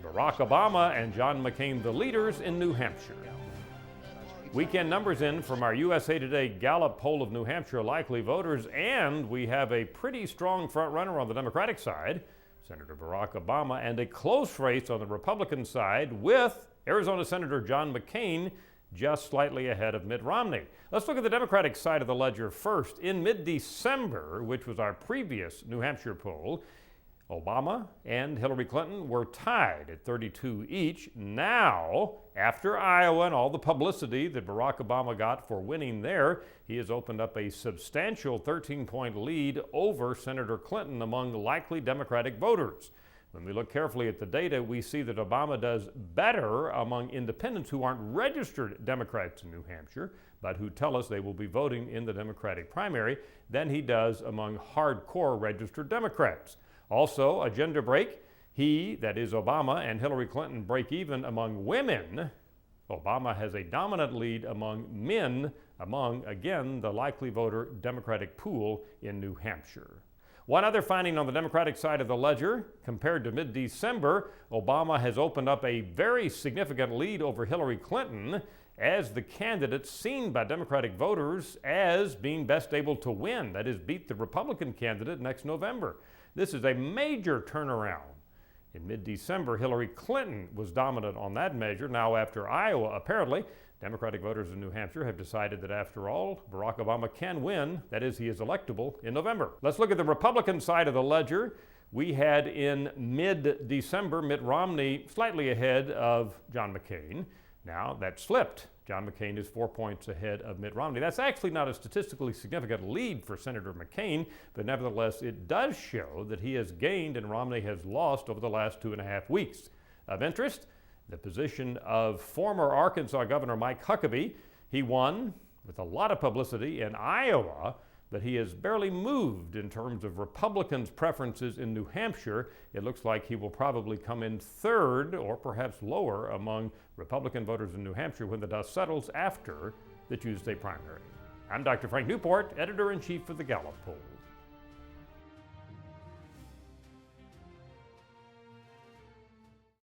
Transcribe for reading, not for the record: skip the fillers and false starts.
Barack Obama and John McCain the leaders in New Hampshire. Weekend numbers in from our USA Today Gallup poll of New Hampshire likely voters, and we have a pretty strong front runner on the Democratic side, Senator Barack Obama, and a close race on the Republican side with Arizona Senator John McCain just slightly ahead of Mitt Romney. Let's look at the Democratic side of the ledger first. In mid-December, which was our previous New Hampshire poll, Obama and Hillary Clinton were tied at 32 each. Now, after Iowa and all the publicity that Barack Obama got for winning there, he has opened up a substantial 13-point lead over Senator Clinton among likely Democratic voters. When we look carefully at the data, we see that Obama does better among independents who aren't registered Democrats in New Hampshire, but who tell us they will be voting in the Democratic primary, than he does among hardcore registered Democrats. Also, a gender break. He, that is Obama, and Hillary Clinton break even among women. Obama has a dominant lead among men, among, again, the likely voter Democratic pool in New Hampshire. One other finding on the Democratic side of the ledger, compared to mid-December, Obama has opened up a very significant lead over Hillary Clinton as the candidate seen by Democratic voters as being best able to win, that is, beat the Republican candidate next November. This is a major turnaround. In mid-December, Hillary Clinton was dominant on that measure. Now, after Iowa, apparently, Democratic voters in New Hampshire have decided that, after all, Barack Obama can win. That is, he is electable in November. Let's look at the Republican side of the ledger. We had in mid-December Mitt Romney slightly ahead of John McCain. Now, that slipped. John McCain is 4 points ahead of Mitt Romney. That's actually not a statistically significant lead for Senator McCain, but nevertheless, it does show that he has gained and Romney has lost over the last 2.5 weeks. Of interest, the position of former Arkansas Governor Mike Huckabee. He won with a lot of publicity in Iowa, but he has barely moved in terms of Republicans' preferences in New Hampshire. It looks like he will probably come in third or perhaps lower among Republican voters in New Hampshire when the dust settles after the Tuesday primary. I'm Dr. Frank Newport, editor-in-chief of the Gallup polls.